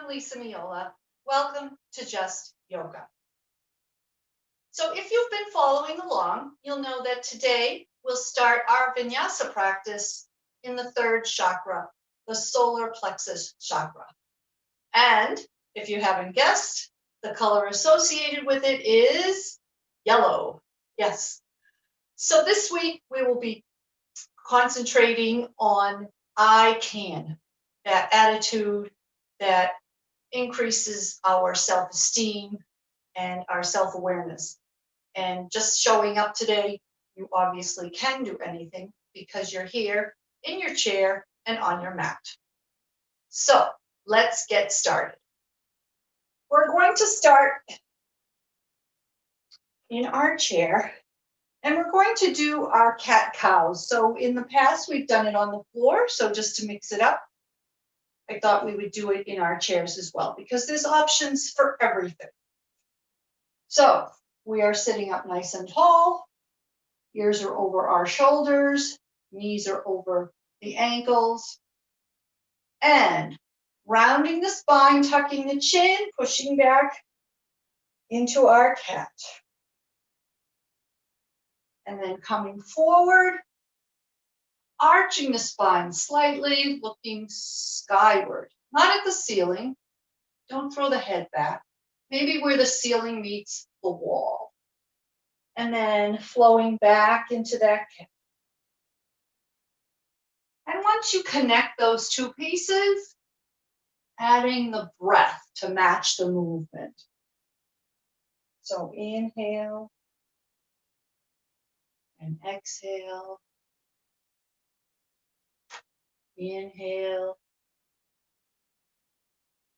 Lisa Miola. Welcome to Just Yoga. So if you've been following along, you'll know that today we'll start our vinyasa practice in the third chakra, the solar plexus chakra. And if you haven't guessed, the color associated with it is yellow. Yes. So this week we will be concentrating on I can, that attitude that increases our self-esteem and our self-awareness. And just showing up today, you obviously can do anything because you're here in your chair and on your mat. So let's get started. We're going to start in our chair and we're going to do our cat-cows. So in the past, we've done it on the floor. So just to mix it up, I thought we would do it in our chairs as well because there's options for everything. So we are sitting up nice and tall. Ears are over our shoulders. Knees are over the ankles. And rounding the spine, tucking the chin, pushing back into our cat. And then coming forward, arching the spine slightly, looking skyward, not at the ceiling. Don't throw the head back. Maybe where the ceiling meets the wall. And then flowing back into that cat. And once you connect those two pieces, adding the breath to match the movement. So inhale and exhale. Inhale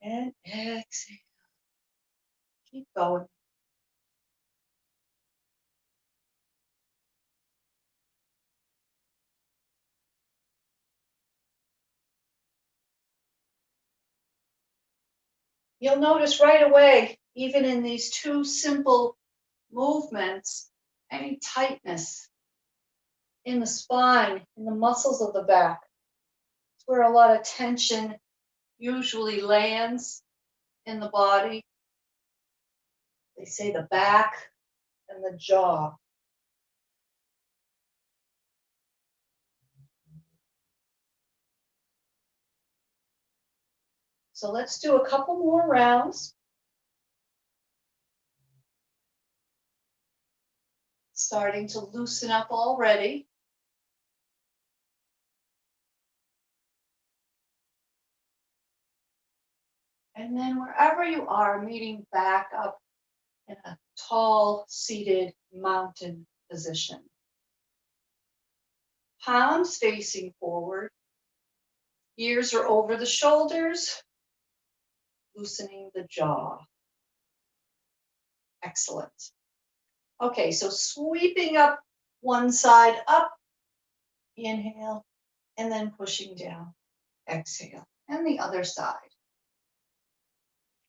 and exhale. Keep going. You'll notice right away, even in these two simple movements, any tightness in the spine, in the muscles of the back. It's where a lot of tension usually lands in the body. They say the back and the jaw. So let's do a couple more rounds. Starting to loosen up already. And then wherever you are, meeting back up in a tall, seated mountain position. Palms facing forward. Ears are over the shoulders, loosening the jaw. Excellent. Okay, so sweeping up one side up, inhale, and then pushing down, exhale, and the other side.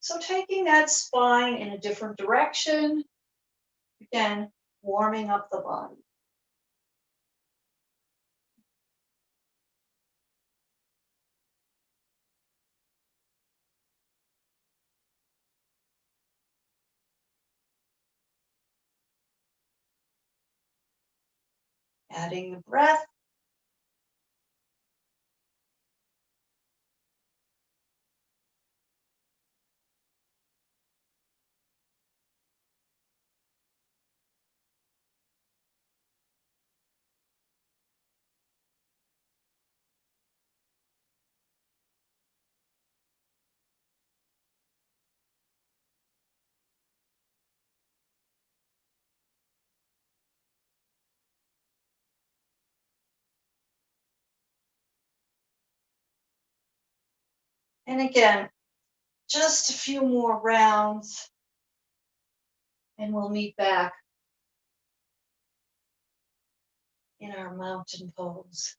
So taking that spine in a different direction, again, warming up the body. Adding the breath. And again, just a few more rounds and we'll meet back in our mountain pose.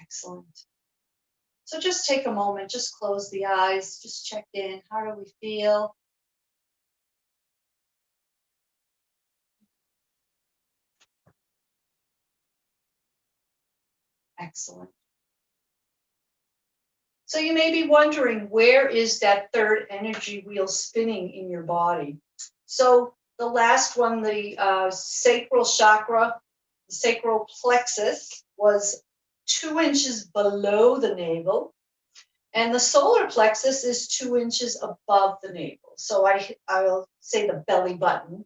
Excellent. So just take a moment, just close the eyes, just check in. How do we feel? Excellent. So you may be wondering, where is that third energy wheel spinning in your body? So the last one, the sacral chakra, the sacral plexus, was 2 inches below the navel, and the solar plexus is 2 inches above the navel. So I will say the belly button,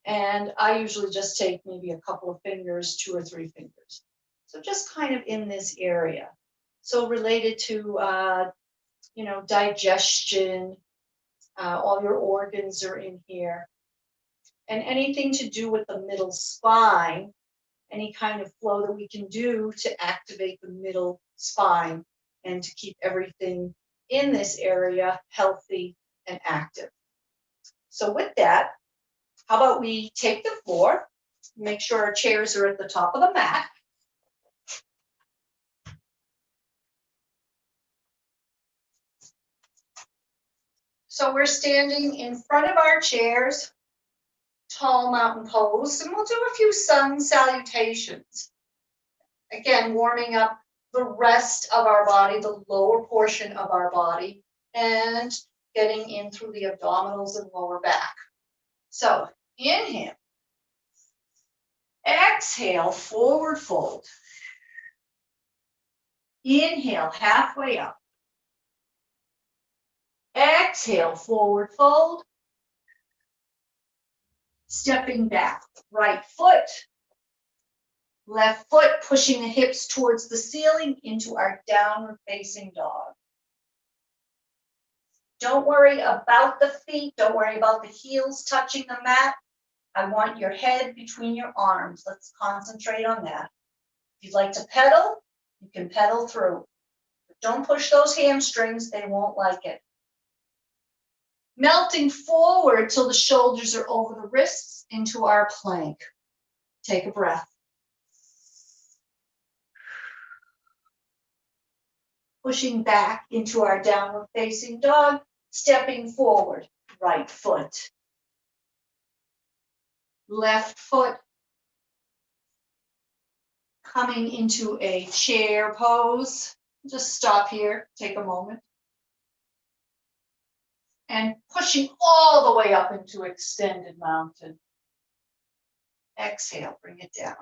and I usually just take maybe a couple of fingers, 2 or 3 fingers. So just kind of in this area. So related to digestion, all your organs are in here. And anything to do with the middle spine, any kind of flow that we can do to activate the middle spine and to keep everything in this area healthy and active. So with that, how about we take the floor, make sure our chairs are at the top of the mat. So we're standing in front of our chairs, tall mountain pose, and we'll do a few sun salutations. Again, warming up the rest of our body, the lower portion of our body, and getting in through the abdominals and lower back. So inhale, exhale, forward fold. Inhale, halfway up. Exhale, forward fold. Stepping back, right foot, left foot, pushing the hips towards the ceiling into our downward facing dog. Don't worry about the feet. Don't worry about the heels touching the mat. I want your head between your arms. Let's concentrate on that. If you'd like to pedal, you can pedal through. But don't push those hamstrings. They won't like it. Melting forward till the shoulders are over the wrists into our plank. Take a breath. Pushing back into our downward facing dog, stepping forward, right foot. Left foot. Coming into a chair pose. Just stop here, take a moment. And pushing all the way up into extended mountain. Exhale, bring it down.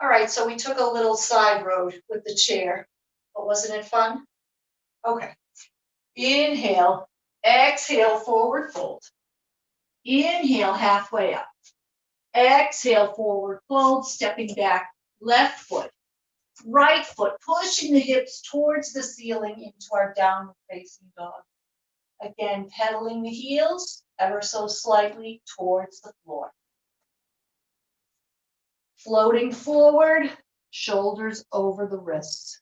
All right, so we took a little side road with the chair, but wasn't it fun? Okay. Inhale, exhale, forward fold. Inhale, halfway up. Exhale, forward fold, stepping back, left foot, right foot, pushing the hips towards the ceiling into our downward facing dog. Again, pedaling the heels ever so slightly towards the floor. Floating forward, shoulders over the wrists.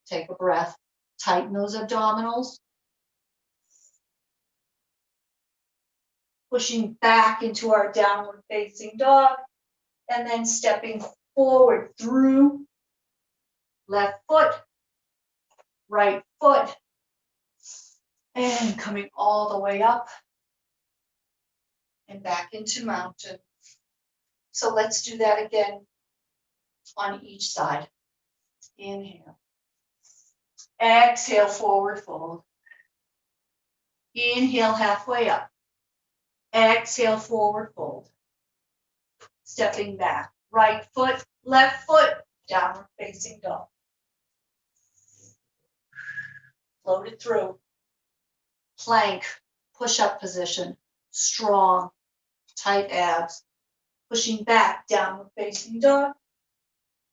Take a breath. Tighten those abdominals. Pushing back into our downward facing dog. And then stepping forward through left foot, right foot. And coming all the way up and back into mountain. So let's do that again on each side. Inhale. Exhale, forward fold. Inhale, halfway up. Exhale, forward fold. Stepping back. Right foot, left foot, downward facing dog. Float it through. Plank, push-up position. Strong, tight abs. Pushing back, downward facing dog.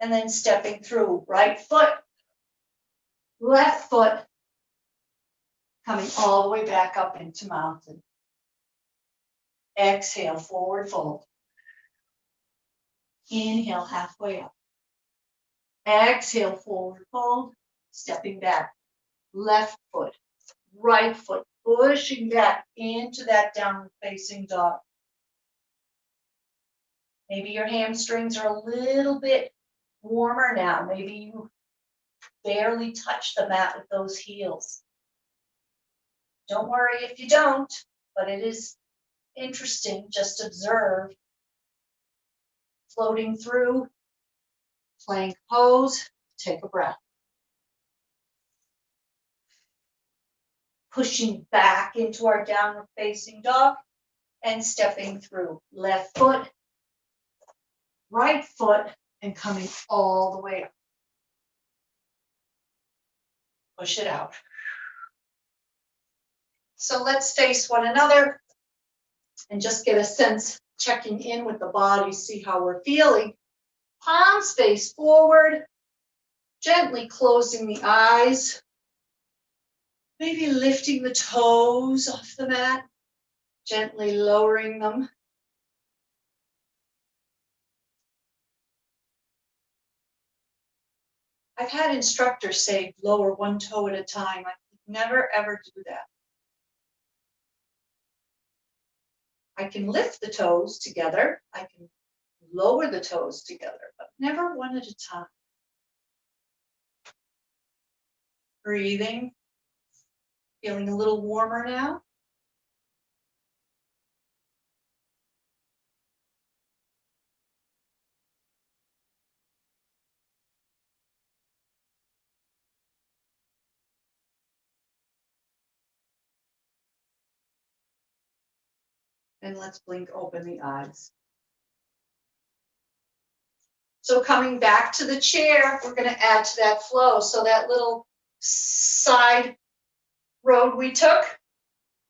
And then stepping through. Right foot, left foot, coming all the way back up into mountain. Exhale, forward fold. Inhale, halfway up. Exhale, forward fold, stepping back. Left foot, right foot, pushing back into that downward facing dog. Maybe your hamstrings are a little bit warmer now. Maybe you barely touch the mat with those heels. Don't worry if you don't, but it is interesting. Just observe. Floating through, plank pose, take a breath. pushing back into our downward facing dog and stepping through. Left foot, right foot, and coming all the way up. Push it out. So let's face one another and just get a sense, checking in with the body, see how we're feeling. Palms face forward, gently closing the eyes, maybe lifting the toes off the mat, gently lowering them. I've had instructors say lower one toe at a time. I never ever do that. I can lift the toes together. I can lower the toes together, but never one at a time. Breathing, feeling a little warmer now. And let's blink open the eyes. So coming back to the chair, we're going to add to that flow. So that little side road we took,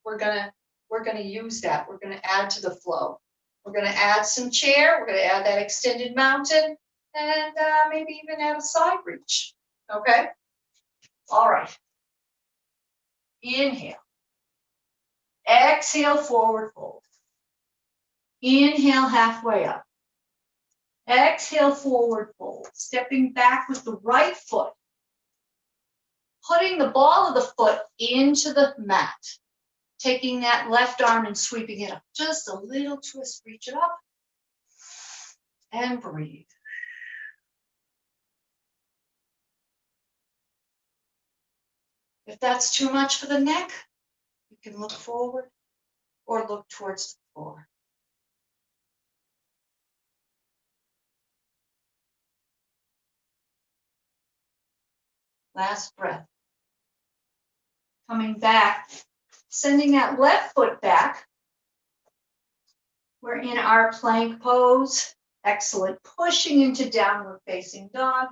we're going to use that. We're going to add to the flow. We're going to add some chair. We're going to add that extended mountain and maybe even add a side reach. Okay? All right. Inhale. Exhale, forward fold. Inhale, halfway up. Exhale, forward fold. Stepping back with the right foot. Putting the ball of the foot into the mat. Taking that left arm and sweeping it up. Just a little twist, reach it up. And breathe. If that's too much for the neck, you can look forward or look towards the floor. Last breath. Coming back, sending that left foot back. We're in our plank pose. Excellent. Pushing into downward facing dog.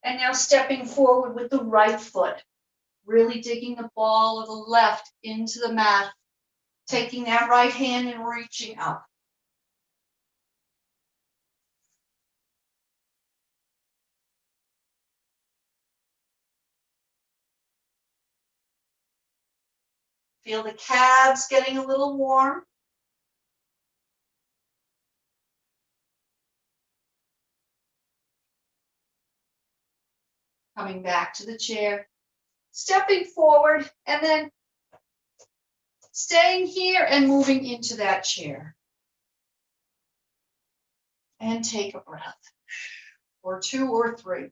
And now stepping forward with the right foot. Really digging the ball of the left into the mat. Taking that right hand and reaching up. Feel the calves getting a little warm. Coming back to the chair. Stepping forward and then staying here and moving into that chair. And take a breath. Or two or three.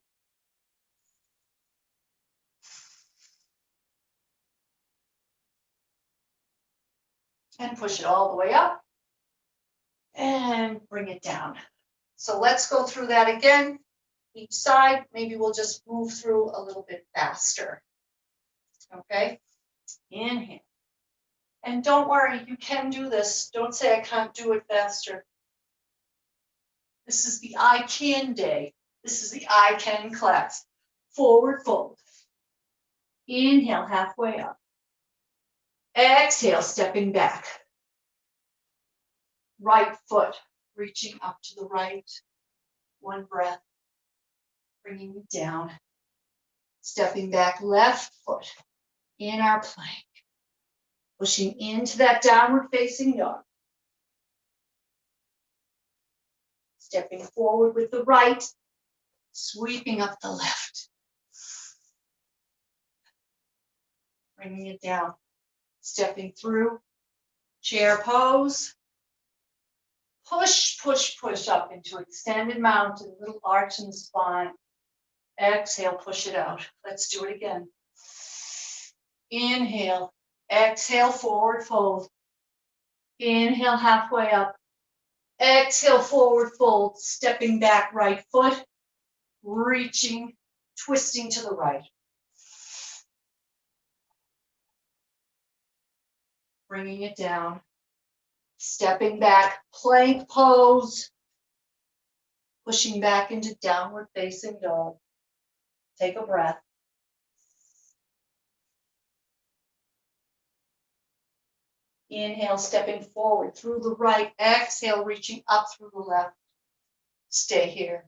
And push it all the way up. And bring it down. So let's go through that again. Each side, maybe we'll just move through a little bit faster. Okay? Inhale. And don't worry, you can do this. Don't say I can't do it faster. This is the I can day. This is the I can class. Forward fold. Inhale, halfway up. Exhale, stepping back. Right foot, reaching up to the right. One breath. Bringing it down. Stepping back, left foot in our plank. Pushing into that downward facing dog. Stepping forward with the right. Sweeping up the left. Bringing it down. Stepping through. Chair pose. Push, push, push up into extended mountain. Little arch in the spine. Exhale, push it out. Let's do it again. Inhale. Exhale, forward fold. Inhale, halfway up. Exhale, forward fold. Stepping back, right foot. Reaching, twisting to the right. bringing it down, stepping back, plank pose, pushing back into downward facing dog. Take a breath. Inhale, stepping forward through the right. Exhale, reaching up through the left. Stay here.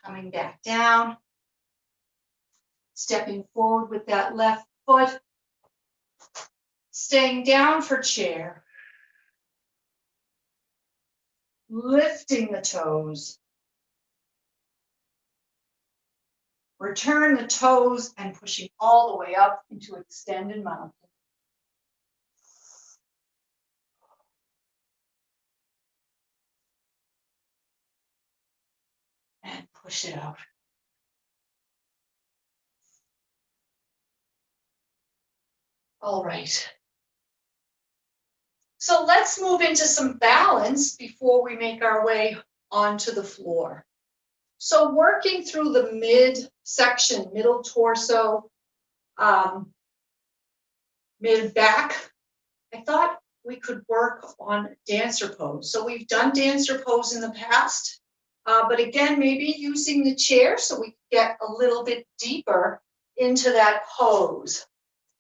Coming back down. Stepping forward with that left foot. Staying down for chair. Lifting the toes. Return the toes and pushing all the way up into extended mountain. And push it out. All right. So let's move into some balance before we make our way onto the floor. So working through the midsection, middle torso, mid back, I thought we could work on dancer pose. So we've done dancer pose in the past, but again, maybe using the chair so we get a little bit deeper into that pose.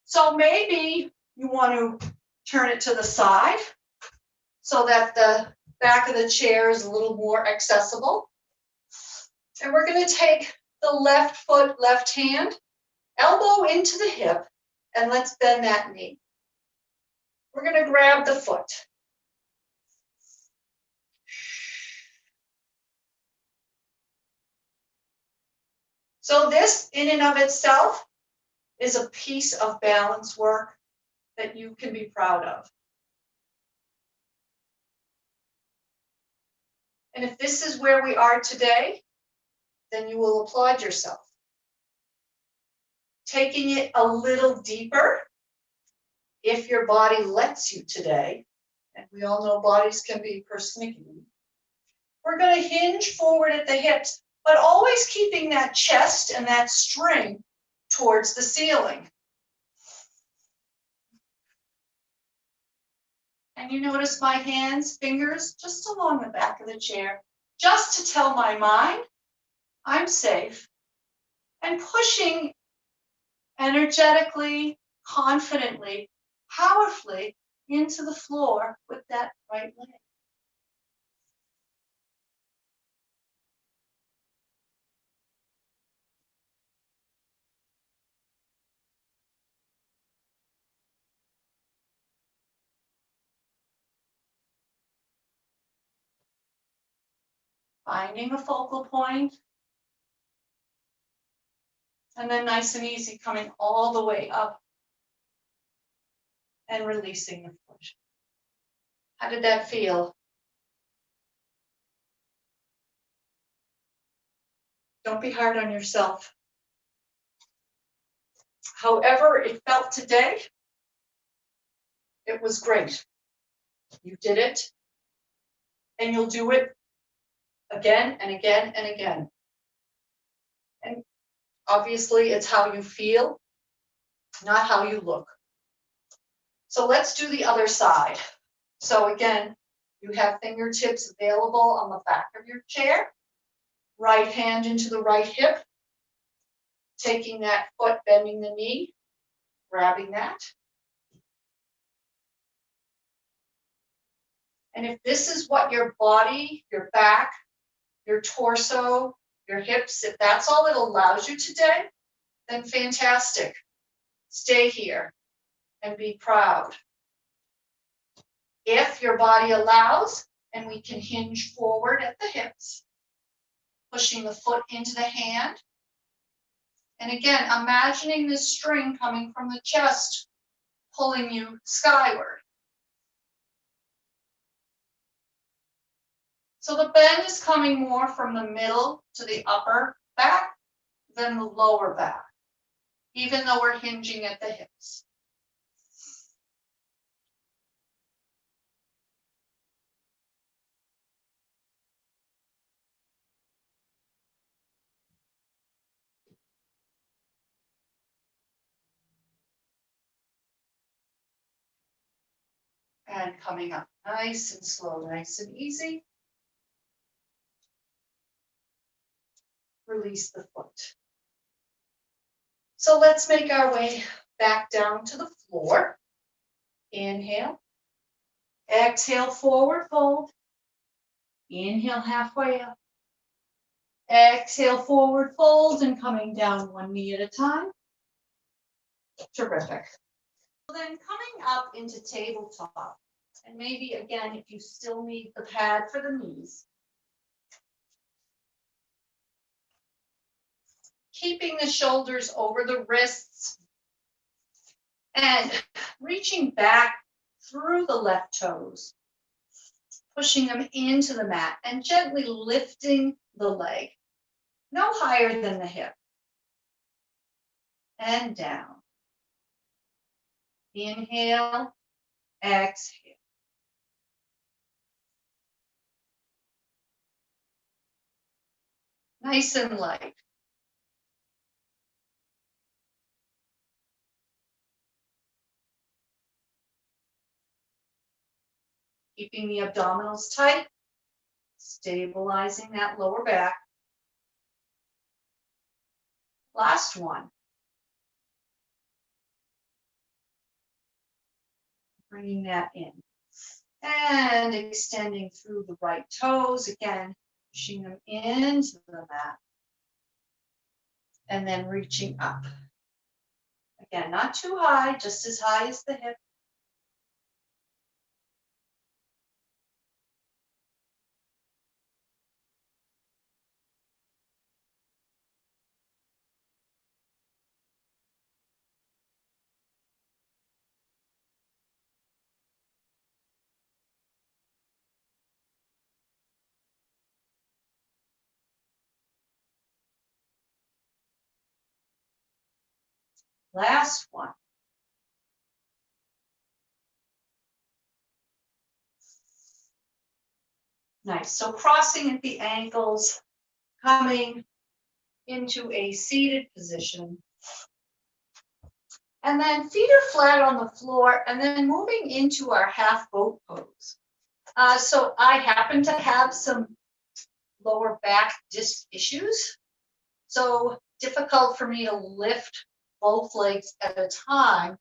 So maybe you want to turn it to the side so that the back of the chair is a little more accessible. And we're going to take the left foot, left hand, elbow into the hip, and let's bend that knee. We're going to grab the foot. So this, in and of itself, is a piece of balance work that you can be proud of. And if this is where we are today, then you will applaud yourself. Taking it a little deeper, if your body lets you today, and we all know bodies can be persnickety, we're going to hinge forward at the hips, but always keeping that chest and that string towards the ceiling. And you notice my hands, fingers, just along the back of the chair, just to tell my mind I'm safe, and pushing energetically, confidently, powerfully into the floor with that right leg. Finding a focal point, and then nice and easy coming all the way up and releasing the foot. How did that feel? Don't be hard on yourself. However it felt today, it was great. You did it, and you'll do it again and again and again. And obviously, it's how you feel, not how you look. So let's do the other side. So again, you have fingertips available on the back of your chair. Right hand into the right hip. Taking that foot, bending the knee, grabbing that. And if this is what your body, your back, your torso, your hips, if that's all it allows you today, then fantastic. Stay here and be proud. If your body allows, and we can hinge forward at the hips, pushing the foot into the hand. And again, imagining this string coming from the chest, pulling you skyward. So the bend is coming more from the middle to the upper back than the lower back, even though we're hinging at the hips. And coming up nice and slow, nice and easy. Release the foot. So let's make our way back down to the floor. Inhale. Exhale, forward fold. Inhale, halfway up. Exhale, forward fold, and coming down one knee at a time. Terrific. Then coming up into tabletop. And maybe, again, if you still need the pad for the knees. Keeping the shoulders over the wrists. And reaching back through the left toes. Pushing them into the mat and gently lifting the leg. No higher than the hip. And down. Inhale, exhale. Nice and light. Keeping the abdominals tight, stabilizing that lower back. Last one. Bringing that in. And extending through the right toes, again, pushing them into the mat. And then reaching up. Again, not too high, just as high as the hip. Last one. Nice. So crossing at the ankles, coming into a seated position. And then feet are flat on the floor, and then moving into our half boat pose. So I happen to have some lower back disc issues. So difficult for me to lift both legs at a time.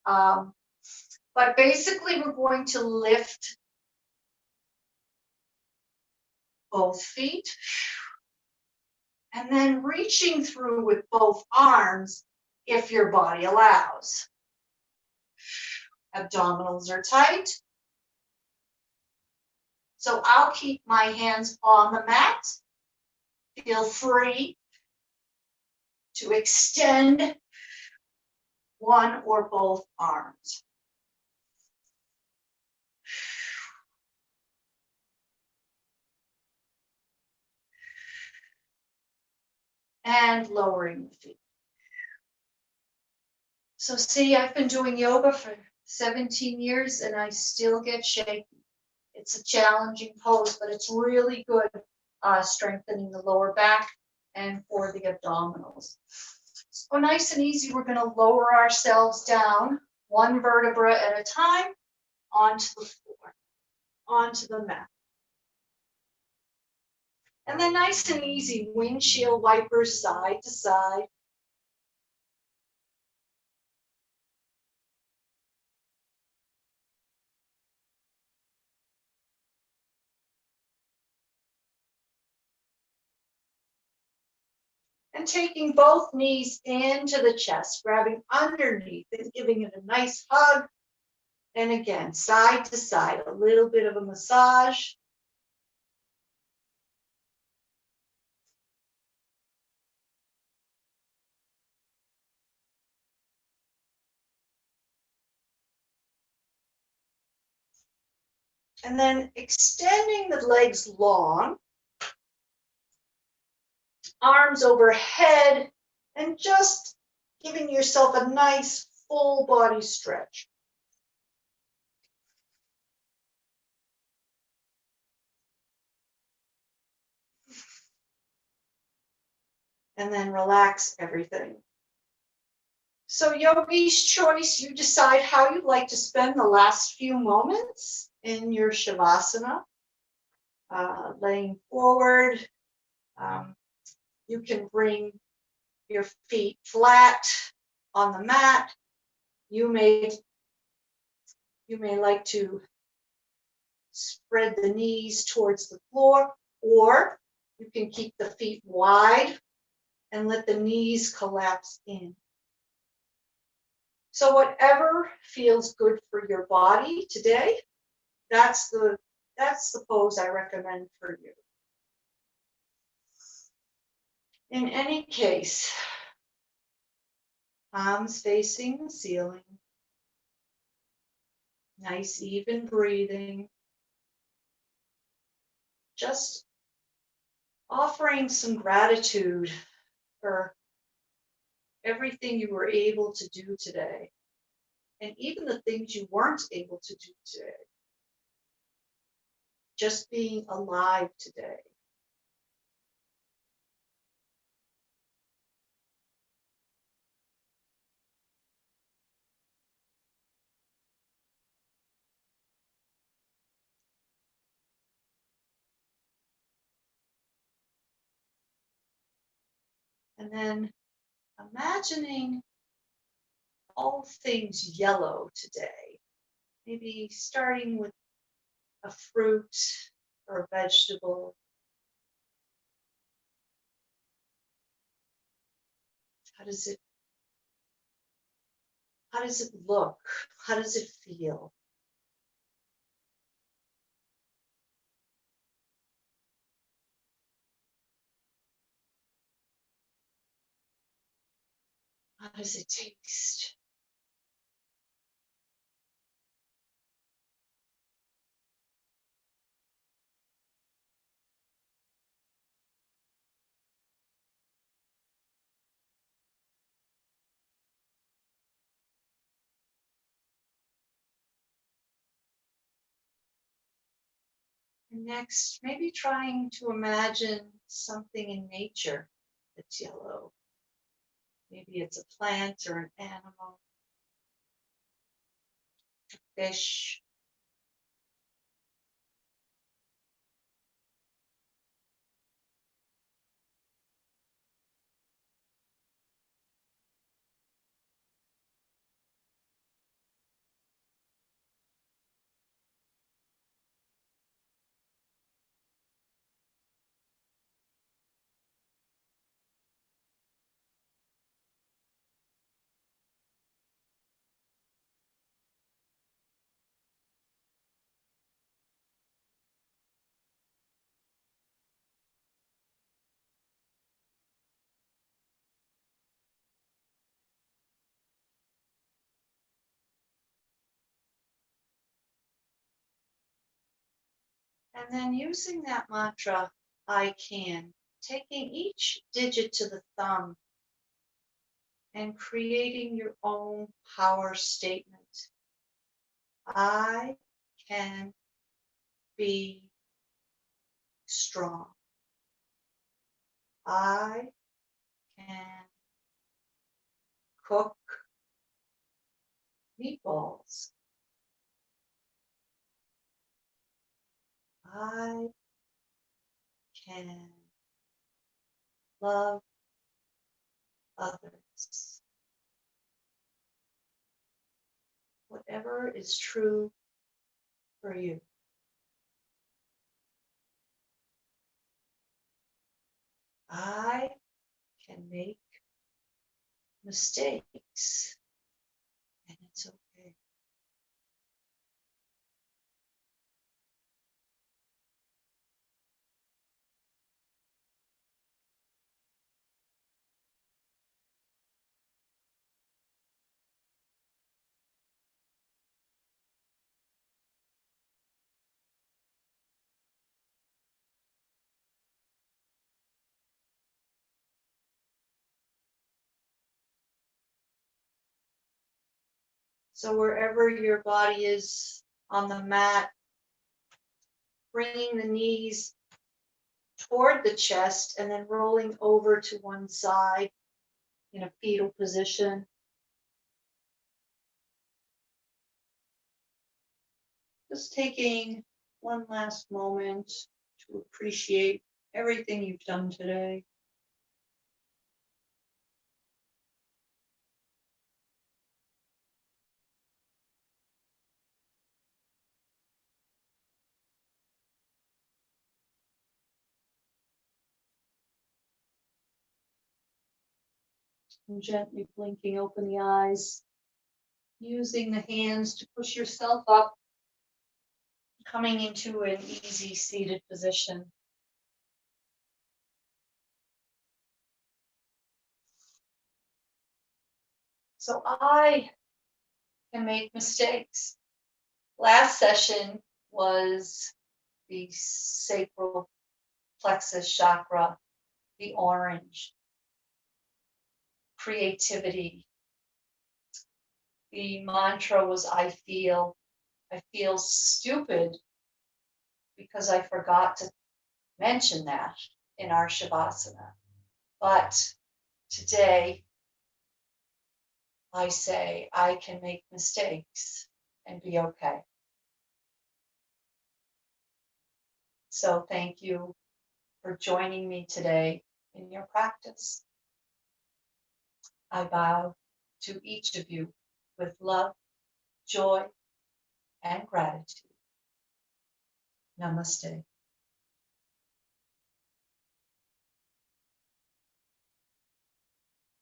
But basically we're going to lift both feet and then reaching through with both arms if your body allows. Abdominals are tight. So I'll keep my hands on the mat. Feel free to extend one or both arms. And lowering the feet. So see, I've been doing yoga for 17 years and I still get shaky. It's a challenging pose, but it's really good strengthening the lower back and for the abdominals. So nice and easy, we're going to lower ourselves down one vertebra at a time onto the floor, onto the mat. And then nice and easy, windshield wipers side to side. And taking both knees into the chest, grabbing underneath and giving it a nice hug. And again, side to side, a little bit of a massage. And then extending the legs long, arms overhead, and just giving yourself a nice full body stretch. And then relax everything. So yogi's choice, you decide how you'd like to spend the last few moments in your Shavasana. Laying forward, you can bring your feet flat on the mat. You may like to spread the knees towards the floor, or you can keep the feet wide and let the knees collapse in. So whatever feels good for your body today, that's the pose I recommend for you. In any case, palms facing the ceiling, nice even breathing, just offering some gratitude for everything you were able to do today, and even the things you weren't able to do today. Just being alive today. And then imagining all things yellow today. Maybe starting with a fruit or a vegetable. How does it look? How does it feel? How does it taste? And next, maybe trying to imagine something in nature that's yellow. Maybe it's a plant or an animal, fish. And then using that mantra, I can, taking each digit to the thumb and creating your own power statement. I can be strong. I can cook meatballs. I can love others. Whatever is true for you. I can make mistakes, and it's okay. So wherever your body is on the mat, bringing the knees toward the chest and then rolling over to one side in a fetal position. Just taking one last moment to appreciate everything you've done today. And gently blinking open the eyes, using the hands to push yourself up, coming into an easy seated position. So I can make mistakes. Last session was the sacral plexus chakra, the orange, creativity. The mantra was I feel stupid because I forgot to mention that in our Shavasana. But today I say I can make mistakes and be okay. So thank you for joining me today in your practice. I bow to each of you with love, joy, and gratitude. Namaste.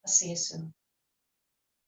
I'll see you soon.